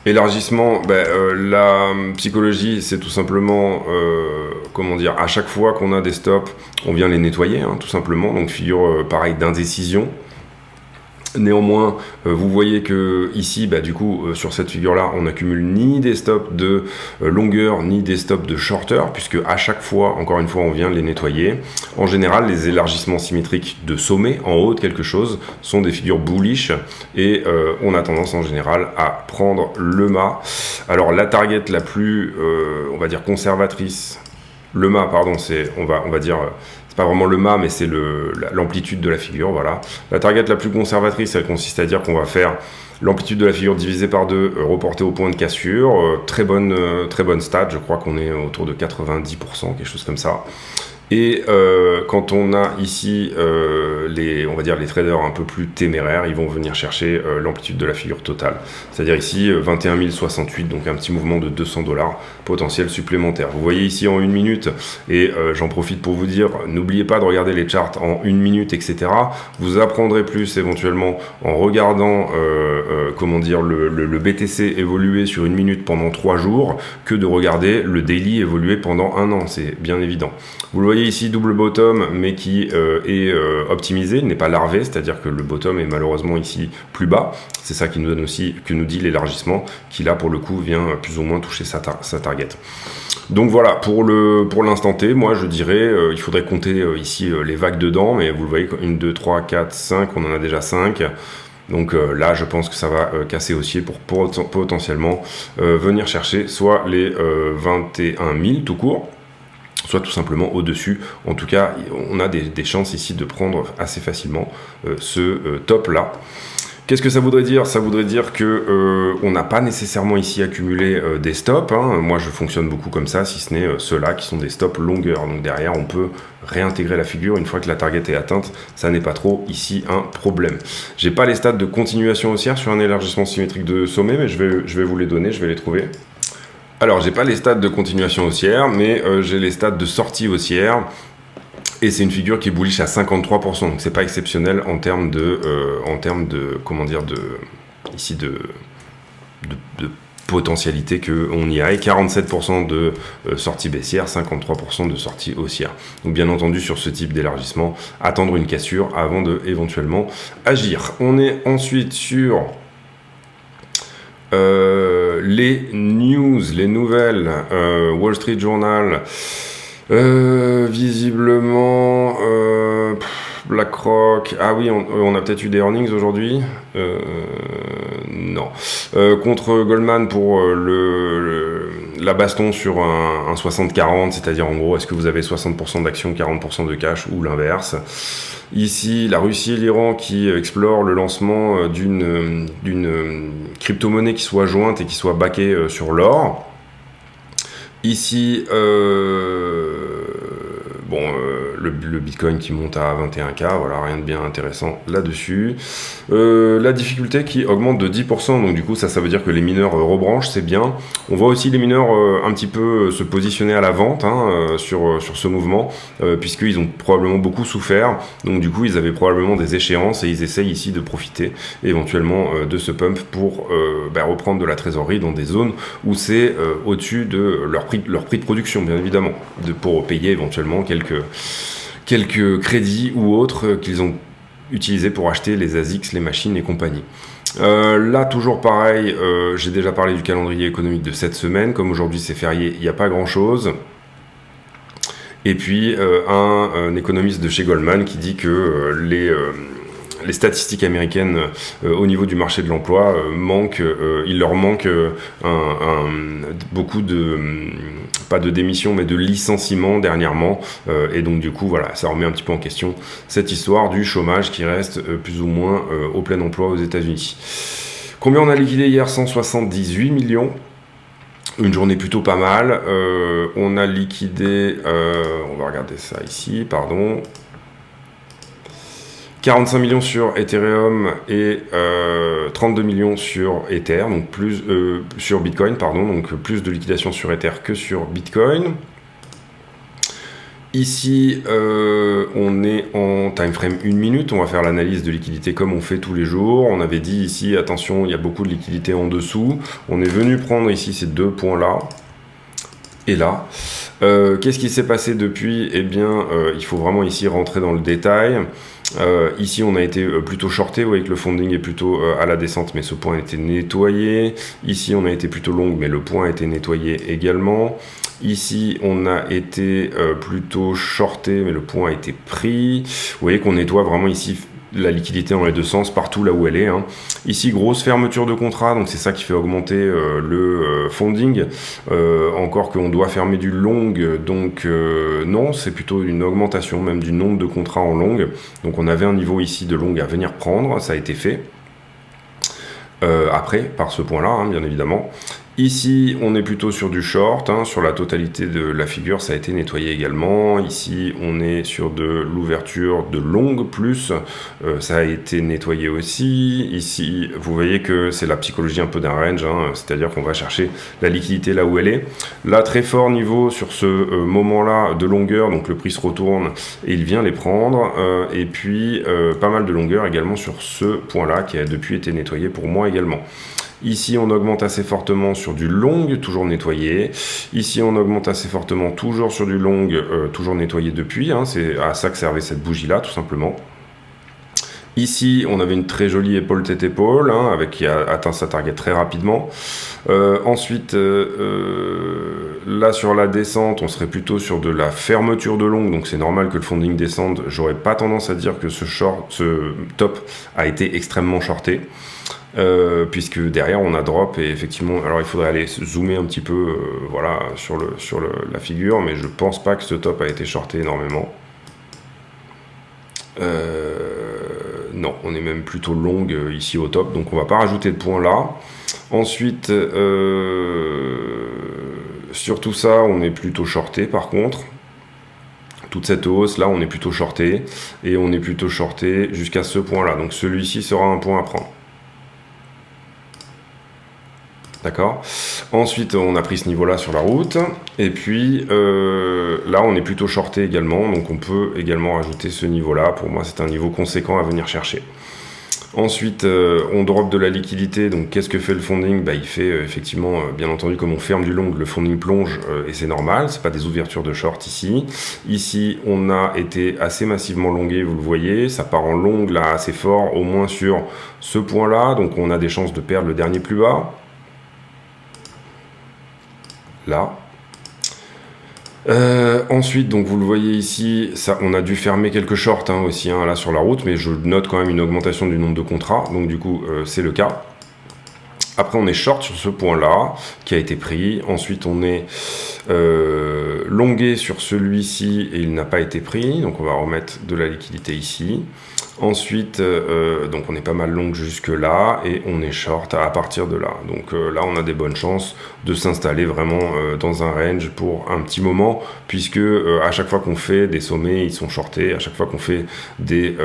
Élargissement, la psychologie, c'est tout simplement, comment dire, à chaque fois qu'on a des stops, on vient les nettoyer, tout simplement. Donc figure pareil d'indécision. Néanmoins, vous voyez que ici, du coup, sur cette figure-là, on n'accumule ni des stops de longueur, ni des stops de shorter, puisque à chaque fois, encore une fois, on vient les nettoyer. En général, les élargissements symétriques de sommet, en haut de quelque chose, sont des figures bullish, et on a tendance en général à prendre le mât. Alors, la target la plus, on va dire, conservatrice, le mât, pardon, c'est, on va dire... pas vraiment le mât, mais c'est l'amplitude de la figure, voilà. La target la plus conservatrice, elle consiste à dire qu'on va faire l'amplitude de la figure divisée par 2, reportée au point de cassure. Très bonne stat, je crois qu'on est autour de 90%, quelque chose comme ça. Et quand on a ici on va dire les traders un peu plus téméraires, ils vont venir chercher l'amplitude de la figure totale. C'est-à-dire ici 21 068, donc un petit mouvement de $200 potentiel supplémentaire. Vous voyez ici en 1 minute, et j'en profite pour vous dire, n'oubliez pas de regarder les charts en 1 minute, etc. Vous apprendrez plus éventuellement en regardant comment dire le BTC évoluer sur 1 minute pendant 3 jours que de regarder le daily évoluer pendant 1 an, c'est bien évident. Vous le voyez ici, double bottom, mais qui est optimisé, il n'est pas larvé, c'est-à-dire que le bottom est malheureusement ici plus bas. C'est ça qui nous donne aussi, que nous dit l'élargissement, qui là pour le coup vient plus ou moins toucher sa target. Donc voilà, pour l'instant T, moi je dirais, il faudrait compter ici les vagues dedans, mais vous le voyez, 1, 2, 3, 4, 5, on en a déjà 5. Donc là, je pense que ça va casser haussier pour potentiellement venir chercher soit les 21 000 tout court, soit tout simplement au-dessus. En tout cas, on a des chances ici de prendre assez facilement ce top-là. Qu'est-ce que ça voudrait dire? Ça voudrait dire que on n'a pas nécessairement ici accumulé des stops. Moi, je fonctionne beaucoup comme ça, si ce n'est ceux-là qui sont des stops longueurs. Donc derrière, on peut réintégrer la figure une fois que la target est atteinte. Ça n'est pas trop ici un problème. J'ai pas les stades de continuation haussière sur un élargissement symétrique de sommet, mais je vais vous les donner, je vais les trouver. Alors, j'ai pas les stades de continuation haussière, mais j'ai les stades de sortie haussière. Et c'est une figure qui est bullish à 53%, donc c'est pas exceptionnel en termes de comment dire, ici de potentialité qu'on y aille. 47% de sortie baissière, 53% de sortie haussière. Donc bien entendu, sur ce type d'élargissement, attendre une cassure avant de éventuellement agir. On est ensuite sur les news, les nouvelles, Wall Street Journal. Visiblement, BlackRock. Ah oui, on a peut-être eu des earnings aujourd'hui. Non. Contre Goldman pour la baston sur un 60-40, c'est-à-dire en gros, est-ce que vous avez 60% d'actions, 40% de cash ou l'inverse. Ici, la Russie et l'Iran qui explorent le lancement d'une crypto-monnaie qui soit jointe et qui soit backée sur l'or. Ici, le Bitcoin qui monte à 21K, voilà, rien de bien intéressant là-dessus. La difficulté qui augmente de 10%, donc du coup ça veut dire que les mineurs rebranchent, c'est bien. On voit aussi les mineurs un petit peu se positionner à la vente sur ce mouvement, puisqu'ils ont probablement beaucoup souffert, donc du coup ils avaient probablement des échéances et ils essayent ici de profiter éventuellement de ce pump pour reprendre de la trésorerie dans des zones où c'est au-dessus de leur prix de production, bien évidemment, pour payer éventuellement quelques crédits ou autres qu'ils ont utilisés pour acheter les ASICs, les machines et compagnie. Là, toujours pareil, j'ai déjà parlé du calendrier économique de cette semaine. Comme aujourd'hui c'est férié, il n'y a pas grand-chose. Et puis, un économiste de chez Goldman qui dit que les statistiques américaines au niveau du marché de l'emploi il leur manque beaucoup de pas de démission mais de licenciements dernièrement, et donc du coup voilà, ça remet un petit peu en question cette histoire du chômage qui reste plus ou moins au plein emploi aux États-Unis. Combien on a liquidé hier? 178 millions. Une journée plutôt pas mal. On a liquidé, on va regarder ça ici, pardon. 45 millions sur Ethereum et 32 millions sur Ether, donc plus sur Bitcoin, pardon, donc plus de liquidation sur Ether que sur Bitcoin. Ici, on est en time frame 1 minute, on va faire l'analyse de liquidité comme on fait tous les jours. On avait dit ici, attention, il y a beaucoup de liquidité en dessous. On est venu prendre ici ces deux points-là et là. Qu'est-ce qui s'est passé depuis? Eh bien, il faut vraiment ici rentrer dans le détail. Ici on a été plutôt shorté, vous voyez que le funding est plutôt à la descente, mais ce point a été nettoyé. Ici on a été plutôt long, mais le point a été nettoyé également. Ici on a été plutôt shorté, mais le point a été pris. Vous voyez qu'on nettoie vraiment ici la liquidité dans les deux sens, partout là où elle est. Ici, grosse fermeture de contrat, donc c'est ça qui fait augmenter le funding. Encore qu'on doit fermer du long, donc non, c'est plutôt une augmentation même du nombre de contrats en long. Donc on avait un niveau ici de long à venir prendre, ça a été fait. Après, par ce point-là, bien évidemment. Ici, on est plutôt sur du short, hein, sur la totalité de la figure, ça a été nettoyé également. Ici, on est sur de l'ouverture de longue plus, ça a été nettoyé aussi. Ici, vous voyez que c'est la psychologie un peu d'un range, hein, c'est-à-dire qu'on va chercher la liquidité là où elle est. Là, très fort niveau sur ce moment-là de longueur, donc le prix se retourne et il vient les prendre. Et puis, pas mal de longueur également sur ce point-là qui a depuis été nettoyé pour moi également. Ici, on augmente assez fortement sur du long, toujours nettoyé. Ici, on augmente assez fortement, toujours sur du long, toujours nettoyé depuis. Hein. C'est à ça que servait cette bougie-là, tout simplement. Ici, on avait une très jolie épaule tête-épaule, hein, qui a atteint sa target très rapidement. Ensuite, là sur la descente, on serait plutôt sur de la fermeture de longue, donc c'est normal que le funding descende. J'aurais pas tendance à dire que ce top a été extrêmement shorté. Puisque derrière on a drop et effectivement, alors il faudrait aller zoomer un petit peu voilà, sur la figure, mais je pense pas que ce top a été shorté énormément. Non, on est même plutôt long ici au top, donc on va pas rajouter de points là. Ensuite, sur tout ça, on est plutôt shorté par contre. Toute cette hausse là, on est plutôt shorté, et on est plutôt shorté jusqu'à ce point là, donc celui-ci sera un point à prendre. D'accord. Ensuite, on a pris ce niveau-là sur la route. Et puis, là, on est plutôt shorté également. Donc, on peut également rajouter ce niveau-là. Pour moi, c'est un niveau conséquent à venir chercher. Ensuite, on drop de la liquidité. Donc, qu'est-ce que fait le funding? Il fait effectivement, bien entendu, comme on ferme du long, le funding plonge et c'est normal. C'est pas des ouvertures de short ici. Ici, on a été assez massivement longué, vous le voyez. Ça part en long là assez fort, au moins sur ce point-là. Donc, on a des chances de perdre le dernier plus bas. Là. Ensuite, donc vous le voyez ici, ça, on a dû fermer quelques shorts hein, aussi hein, là sur la route, mais je note quand même une augmentation du nombre de contrats, donc du coup c'est le cas. Après on est short sur ce point là qui a été pris, ensuite on est longué sur celui-ci et il n'a pas été pris, donc on va remettre de la liquidité ici. Ensuite, donc on est pas mal long jusque là et on est short à partir de là. Donc là, on a des bonnes chances de s'installer vraiment dans un range pour un petit moment, puisque à chaque fois qu'on fait des sommets, ils sont shortés. À chaque fois qu'on fait des...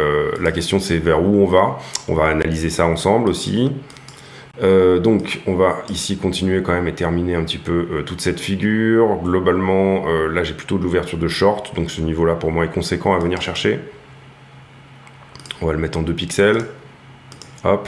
la question, c'est vers où on va. On va analyser ça ensemble aussi. Donc on va ici continuer quand même et terminer un petit peu toute cette figure. Globalement, là j'ai plutôt de l'ouverture de short, donc ce niveau-là pour moi est conséquent à venir chercher. On va le mettre en 2 pixels. Hop.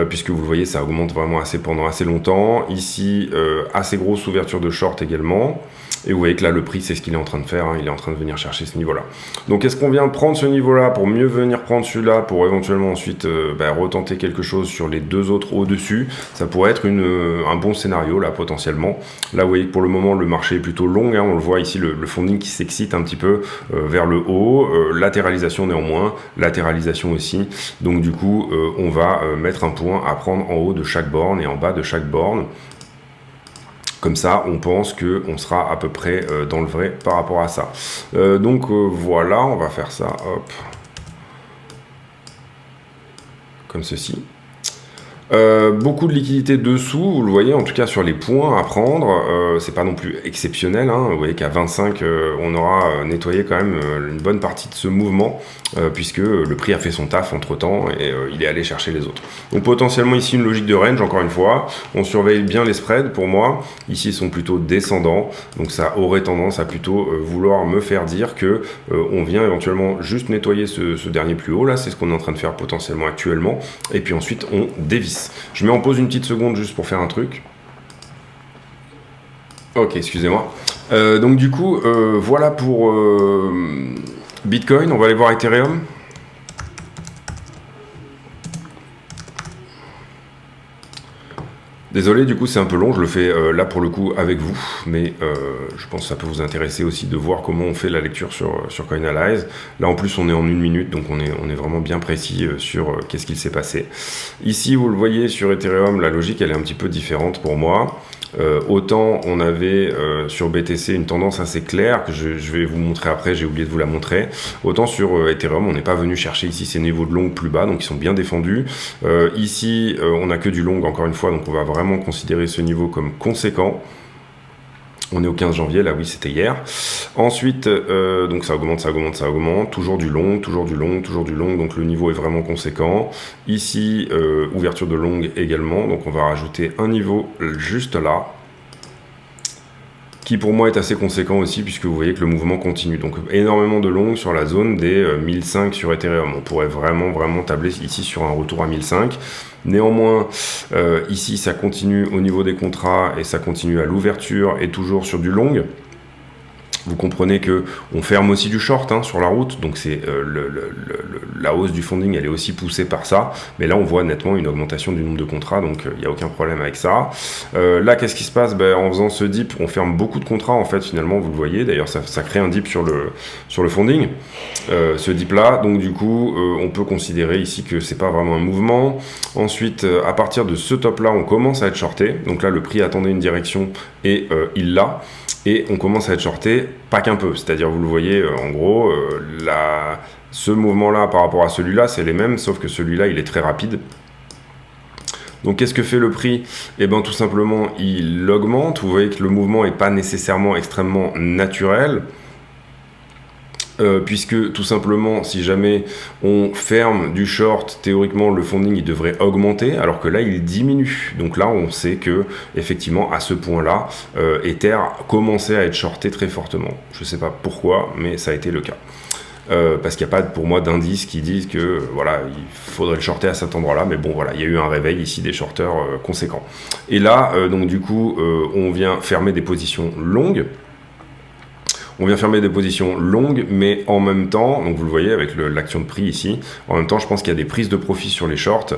Puisque vous le voyez, ça augmente vraiment pendant assez longtemps. Ici, assez grosse ouverture de short également. Et vous voyez que là, le prix, c'est ce qu'il est en train de faire. Hein. Il est en train de venir chercher ce niveau-là. Donc, est-ce qu'on vient prendre ce niveau-là pour mieux venir prendre celui-là pour éventuellement ensuite retenter quelque chose sur les deux autres au-dessus? Ça pourrait être un bon scénario, là, potentiellement. Là, vous voyez que pour le moment, le marché est plutôt long. Hein. On le voit ici, le funding qui s'excite un petit peu vers le haut. Latéralisation néanmoins. Latéralisation aussi. Donc, du coup, on va mettre un point à prendre en haut de chaque borne et en bas de chaque borne. Comme ça, on pense qu'on sera à peu près dans le vrai par rapport à ça. Donc voilà, on va faire ça, hop, comme ceci. Beaucoup de liquidité dessous, vous le voyez, en tout cas sur les points à prendre, c'est pas non plus exceptionnel, hein. Vous voyez qu'à 25, on aura nettoyé quand même une bonne partie de ce mouvement, puisque le prix a fait son taf entre temps et il est allé chercher les autres. Donc potentiellement ici une logique de range, encore une fois, on surveille bien les spreads pour moi, ici ils sont plutôt descendants, donc ça aurait tendance à plutôt vouloir me faire dire que on vient éventuellement juste nettoyer ce dernier plus haut, là c'est ce qu'on est en train de faire potentiellement actuellement, et puis ensuite on dévisse. Je mets en pause une petite seconde juste pour faire un truc. Ok, excusez-moi. Donc du coup, voilà pour Bitcoin. On va aller voir Ethereum. Désolé, du coup c'est un peu long, je le fais là pour le coup avec vous, mais je pense que ça peut vous intéresser aussi de voir comment on fait la lecture sur Coinalyze. Là en plus on est en 1 minute, donc on est vraiment bien précis sur qu'est-ce qu'il s'est passé. Ici vous le voyez sur Ethereum, la logique elle est un petit peu différente pour moi. Autant on avait sur BTC une tendance assez claire, que je vais vous montrer après, j'ai oublié de vous la montrer. Autant sur Ethereum, on n'est pas venu chercher ici ces niveaux de long plus bas, donc ils sont bien défendus. Ici, on n'a que du long, encore une fois, donc on va vraiment considérer ce niveau comme conséquent. On est au 15 janvier, là oui c'était hier. Ensuite, donc ça augmente, ça augmente, ça augmente. Toujours du long, toujours du long, toujours du long. Donc le niveau est vraiment conséquent. Ici, ouverture de longue également. Donc on va rajouter un niveau juste là, qui pour moi est assez conséquent aussi, puisque vous voyez que le mouvement continue. Donc énormément de longues sur la zone des 1005 sur Ethereum. On pourrait vraiment tabler ici sur un retour à 1005. Néanmoins, ici ça continue au niveau des contrats et ça continue à l'ouverture et toujours sur du long. Vous comprenez que on ferme aussi du short sur la route, donc c'est la hausse du funding, elle est aussi poussée par ça. Mais là, on voit nettement une augmentation du nombre de contrats, donc il n'y a aucun problème avec ça. Là, qu'est-ce qui se passe? En faisant ce dip, on ferme beaucoup de contrats en fait. Finalement, vous le voyez. D'ailleurs, ça crée un dip sur le funding, ce dip là. Donc du coup, on peut considérer ici que c'est pas vraiment un mouvement. Ensuite, à partir de ce top là, on commence à être shorté. Donc là, le prix attendait une direction et il l'a. Et on commence à être shorté, pas qu'un peu, c'est-à-dire vous le voyez, en gros, ce mouvement-là par rapport à celui-là, c'est les mêmes, sauf que celui-là, il est très rapide. Donc qu'est-ce que fait le prix? Eh bien tout simplement, il augmente, vous voyez que le mouvement n'est pas nécessairement extrêmement naturel. Puisque tout simplement, si jamais on ferme du short, théoriquement le funding il devrait augmenter, alors que là il diminue. Donc là on sait que effectivement à ce point-là, Ether commençait à être shorté très fortement. Je ne sais pas pourquoi, mais ça a été le cas. Parce qu'il n'y a pas pour moi d'indices qui disent que voilà, il faudrait le shorter à cet endroit-là, mais bon voilà, il y a eu un réveil ici des shorters conséquents. Et là, donc du coup, on vient fermer des positions longues. On vient fermer des positions longues, mais en même temps, donc vous le voyez avec l'action de prix ici, en même temps je pense qu'il y a des prises de profit sur les shorts,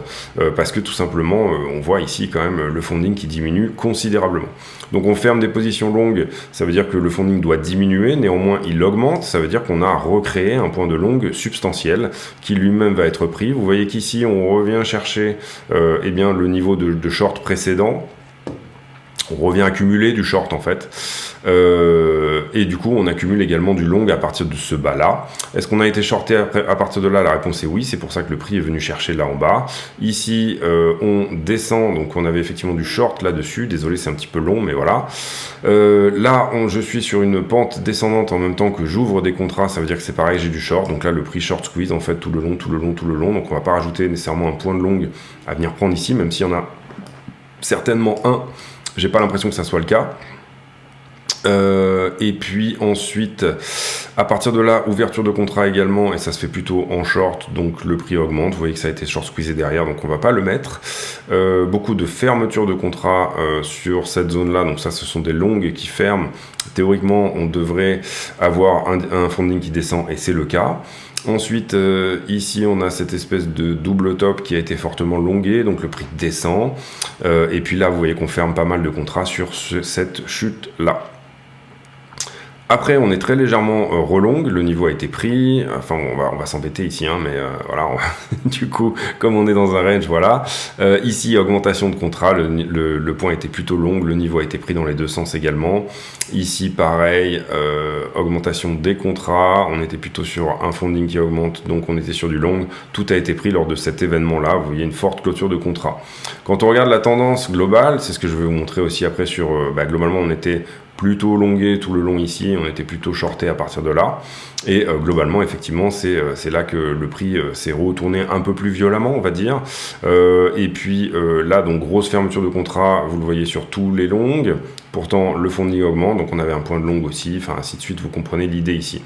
parce que tout simplement on voit ici quand même le funding qui diminue considérablement. Donc on ferme des positions longues, ça veut dire que le funding doit diminuer, néanmoins il augmente, ça veut dire qu'on a recréé un point de longue substantiel qui lui-même va être pris. Vous voyez qu'ici on revient chercher eh bien, le niveau de short précédent. On revient accumuler du short en fait, et du coup on accumule également du long à partir de ce bas là. Est-ce qu'on a été shorté à partir de là? La réponse est oui, c'est pour ça que le prix est venu chercher là en bas. Ici on descend, donc on avait effectivement du short là dessus, désolé c'est un petit peu long mais voilà. Là je suis sur une pente descendante en même temps que j'ouvre des contrats, ça veut dire que c'est pareil, j'ai du short, donc là le prix short squeeze en fait tout le long, donc on va pas rajouter nécessairement un point de long à venir prendre ici, même s'il y en a certainement un. J'ai pas l'impression que ça soit le cas. Et puis ensuite, à partir de là, ouverture de contrat également, et ça se fait plutôt en short, donc le prix augmente. Vous voyez que ça a été short squeezé derrière, donc on va pas le mettre. Beaucoup de fermeture de contrat sur cette zone-là, donc ça, ce sont des longues qui ferment. Théoriquement, on devrait avoir un funding qui descend, et c'est le cas. Ensuite, ici, on a cette espèce de double top qui a été fortement longué, donc le prix descend. Et puis là, vous voyez qu'on ferme pas mal de contrats sur cette chute-là. Après, on est très légèrement relongue, le niveau a été pris, enfin on va s'embêter ici, mais voilà, du coup, comme on est dans un range, voilà. Ici, augmentation de contrat, le point était plutôt long, le niveau a été pris dans les deux sens également. Ici, pareil, augmentation des contrats, on était plutôt sur un funding qui augmente, donc on était sur du long. Tout a été pris lors de cet événement-là, vous voyez une forte clôture de contrat. Quand on regarde la tendance globale, c'est ce que je vais vous montrer aussi après sur, globalement, on était plutôt longué tout le long ici, on était plutôt shorté à partir de là, et globalement effectivement c'est là que le prix s'est retourné un peu plus violemment on va dire, et puis là donc grosse fermeture de contrat, vous le voyez sur tous les longues, pourtant le funding augmente, donc on avait un point de long aussi, enfin ainsi de suite, vous comprenez l'idée ici.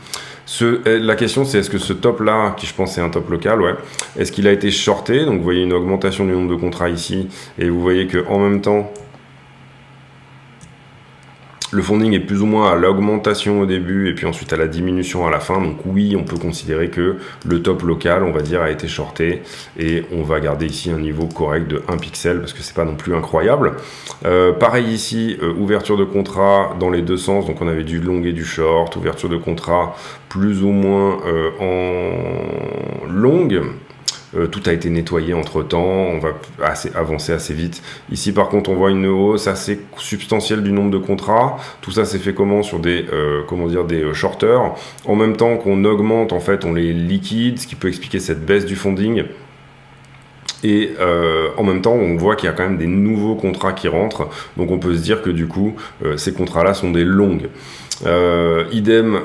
La question c'est est-ce que ce top là, qui je pense c'est un top local, ouais, est-ce qu'il a été shorté, donc vous voyez une augmentation du nombre de contrats ici, et vous voyez que en même temps le funding est plus ou moins à l'augmentation au début et puis ensuite à la diminution à la fin. Donc oui, on peut considérer que le top local, on va dire, a été shorté. Et on va garder ici un niveau correct de 1 pixel parce que c'est pas non plus incroyable. Pareil ici, ouverture de contrat dans les deux sens. Donc on avait du long et du short. Ouverture de contrat plus ou moins en longue. tout a été nettoyé entre temps, on va avancer assez vite. Ici par contre on voit une hausse assez substantielle du nombre de contrats. Tout ça c'est fait comment? Sur des des shorters. En même temps qu'on augmente, en fait on les liquide, ce qui peut expliquer cette baisse du funding. Et en même temps, on voit qu'il y a quand même des nouveaux contrats qui rentrent. Donc on peut se dire que du coup, ces contrats-là sont des longues. Idem,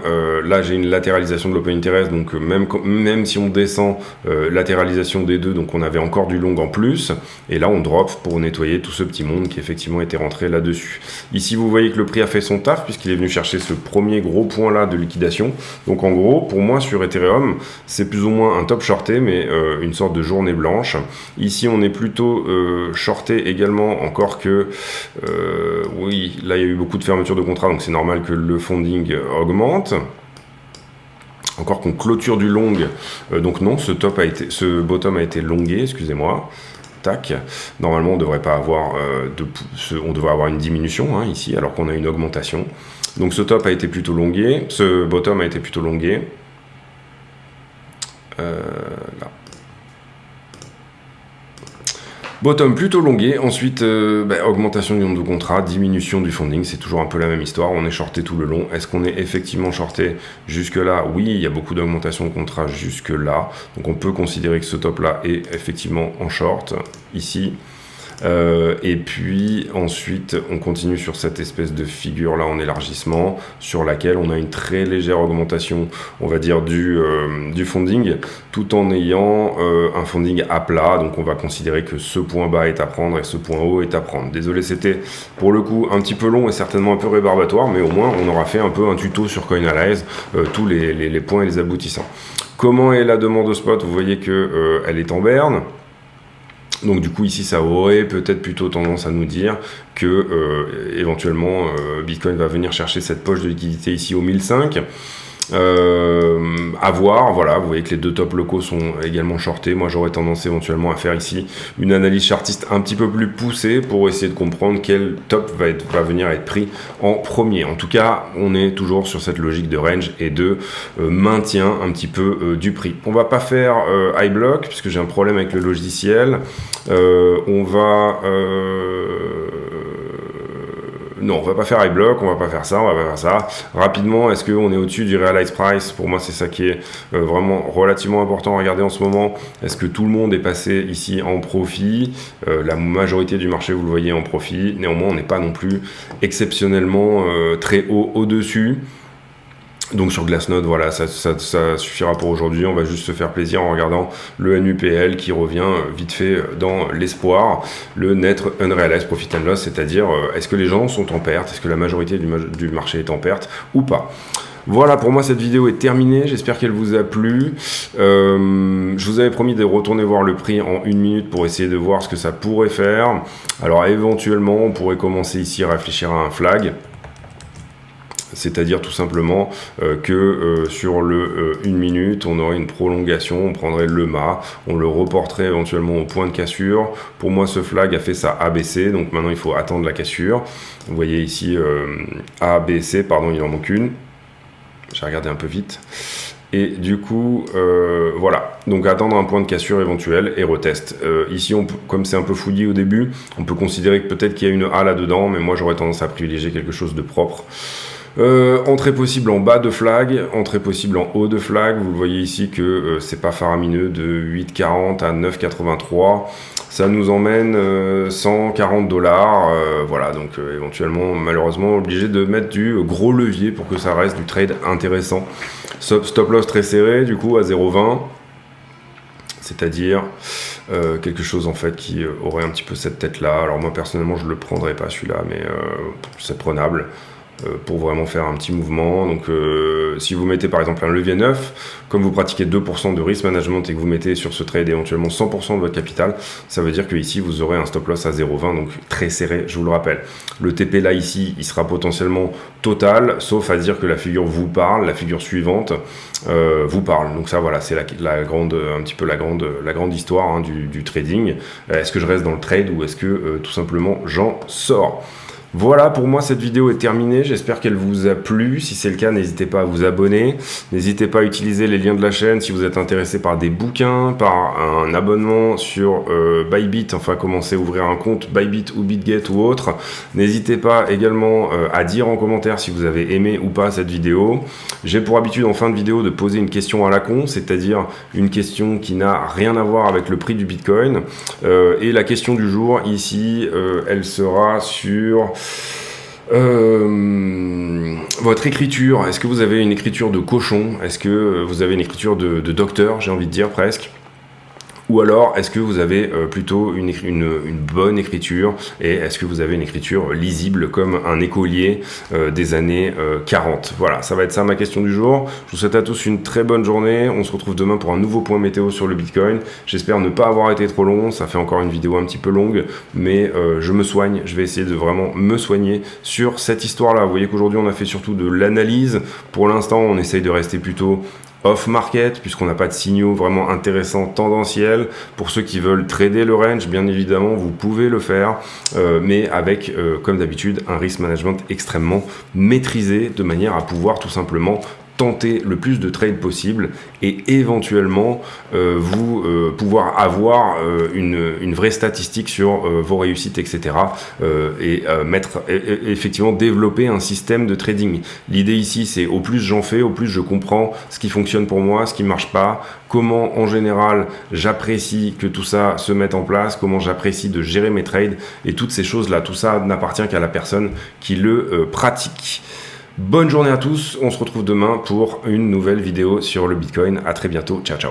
là j'ai une latéralisation de l'open interest, donc même si on descend, latéralisation des deux, donc on avait encore du long en plus, et là on drop pour nettoyer tout ce petit monde qui effectivement était rentré là-dessus. Ici vous voyez que le prix a fait son taf, puisqu'il est venu chercher ce premier gros point là de liquidation. Donc en gros, pour moi sur Ethereum, c'est plus ou moins un top shorté, mais une sorte de journée blanche. Ici on est plutôt shorté également, encore que oui, là il y a eu beaucoup de fermetures de contrats, donc c'est normal que le funding augmente. Encore qu'on clôture du long, donc non, ce bottom a été longué, excusez-moi. Tac. Normalement, on devrait pas avoir on devrait avoir une diminution hein, ici, alors qu'on a une augmentation. Donc ce top a été plutôt longué, ce bottom a été plutôt longué. Là. Bottom plutôt longué, ensuite augmentation du nombre de contrats, diminution du funding, c'est toujours un peu la même histoire, on est shorté tout le long. Est-ce qu'on est effectivement shorté jusque là? Oui, il y a beaucoup d'augmentation de contrats jusque là, donc on peut considérer que ce top là est effectivement en short, ici. Et puis ensuite on continue sur cette espèce de figure là en élargissement sur laquelle on a une très légère augmentation, on va dire du funding, tout en ayant un funding à plat. Donc on va considérer que ce point bas est à prendre et ce point haut est à prendre. Désolé, c'était pour le coup un petit peu long et certainement un peu rébarbatoire, mais au moins on aura fait un peu un tuto sur Coinalyze, tous les points et les aboutissants. Comment est la demande au spot? Vous voyez que elle est en berne. Donc du coup ici ça aurait peut-être plutôt tendance à nous dire que éventuellement Bitcoin va venir chercher cette poche de liquidité ici au 1005. À voir, voilà, vous voyez que les deux tops locaux sont également shortés. Moi j'aurais tendance éventuellement à faire ici une analyse chartiste un petit peu plus poussée pour essayer de comprendre quel top va venir être pris en premier. En tout cas, on est toujours sur cette logique de range et de maintien un petit peu du prix. On va pas faire high block puisque j'ai un problème avec le logiciel. Non, on va pas faire high block, on va pas faire ça, on va pas faire ça. Rapidement, est-ce qu'on est au-dessus du realized price? Pour moi, c'est ça qui est vraiment relativement important à regarder en ce moment. Est-ce que tout le monde est passé ici en profit? La majorité du marché, vous le voyez, en profit. Néanmoins, on n'est pas non plus exceptionnellement très haut au-dessus. Donc sur Glassnode, voilà, ça suffira pour aujourd'hui. On va juste se faire plaisir en regardant le NUPL qui revient vite fait dans l'espoir, le Net Unrealized Profit and Loss, c'est-à-dire est-ce que les gens sont en perte, est-ce que la majorité du marché est en perte ou pas. Voilà, pour moi cette vidéo est terminée, j'espère qu'elle vous a plu. Je vous avais promis de retourner voir le prix en 1 minute pour essayer de voir ce que ça pourrait faire. Alors éventuellement, on pourrait commencer ici à réfléchir à un flag. C'est-à-dire tout simplement que sur le 1 minute, on aurait une prolongation, on prendrait le mât, on le reporterait éventuellement au point de cassure. Pour moi, ce flag a fait sa ABC, donc maintenant il faut attendre la cassure. Vous voyez ici ABC, pardon, il en manque une. J'ai regardé un peu vite. Et du coup, voilà. Donc attendre un point de cassure éventuel et retest. Ici, comme c'est un peu fouillis au début, on peut considérer que peut-être qu'il y a une A là-dedans, mais moi j'aurais tendance à privilégier quelque chose de propre. Entrée possible en bas de flag, entrée possible en haut de flag. Vous le voyez ici que c'est pas faramineux, de 8,40 à 9,83. Ça nous emmène $140. Voilà, donc éventuellement, malheureusement, obligé de mettre du gros levier pour que ça reste du trade intéressant. Stop loss très serré, du coup, à 0,20. C'est-à-dire quelque chose en fait qui aurait un petit peu cette tête-là. Alors moi, personnellement, je le prendrais pas celui-là, mais c'est prenable. Pour vraiment faire un petit mouvement. Donc si vous mettez par exemple un levier neuf, comme vous pratiquez 2% de risk management et que vous mettez sur ce trade éventuellement 100% de votre capital, ça veut dire que ici vous aurez un stop loss à 0,20, donc très serré, je vous le rappelle. Le TP là ici, il sera potentiellement total, sauf à dire que la figure vous parle, la figure suivante vous parle. Donc ça voilà, c'est la grande histoire hein, du trading. Est-ce que je reste dans le trade ou est-ce que tout simplement j'en sors? Voilà, pour moi cette vidéo est terminée, j'espère qu'elle vous a plu. Si c'est le cas, n'hésitez pas à vous abonner, n'hésitez pas à utiliser les liens de la chaîne si vous êtes intéressé par des bouquins, par un abonnement sur Bybit, enfin commencer à ouvrir un compte Bybit ou BitGet ou autre. N'hésitez pas également à dire en commentaire si vous avez aimé ou pas cette vidéo. J'ai pour habitude en fin de vidéo de poser une question à la con, c'est-à-dire une question qui n'a rien à voir avec le prix du Bitcoin. Et la question du jour ici, elle sera sur votre écriture. Est-ce que vous avez une écriture de cochon? Est-ce que vous avez une écriture de docteur, j'ai envie de dire presque? Ou alors, est-ce que vous avez plutôt une bonne écriture et est-ce que vous avez une écriture lisible comme un écolier des années 40? Voilà, ça va être ça ma question du jour. Je vous souhaite à tous une très bonne journée. On se retrouve demain pour un nouveau point météo sur le Bitcoin. J'espère ne pas avoir été trop long. Ça fait encore une vidéo un petit peu longue, mais je me soigne. Je vais essayer de vraiment me soigner sur cette histoire-là. Vous voyez qu'aujourd'hui, on a fait surtout de l'analyse. Pour l'instant, on essaye de rester plutôt off-market, puisqu'on n'a pas de signaux vraiment intéressants tendanciels. Pour ceux qui veulent trader le range, bien évidemment, vous pouvez le faire, mais avec, comme d'habitude, un risk management extrêmement maîtrisé, de manière à pouvoir tout simplement tenter le plus de trades possible et éventuellement pouvoir avoir une vraie statistique sur vos réussites, etc. Effectivement développer un système de trading. L'idée ici, c'est au plus j'en fais, au plus je comprends ce qui fonctionne pour moi, ce qui marche pas, comment en général j'apprécie que tout ça se mette en place, comment j'apprécie de gérer mes trades et toutes ces choses-là. Tout ça n'appartient qu'à la personne qui le pratique. Bonne journée à tous, on se retrouve demain pour une nouvelle vidéo sur le Bitcoin. À très bientôt, ciao ciao.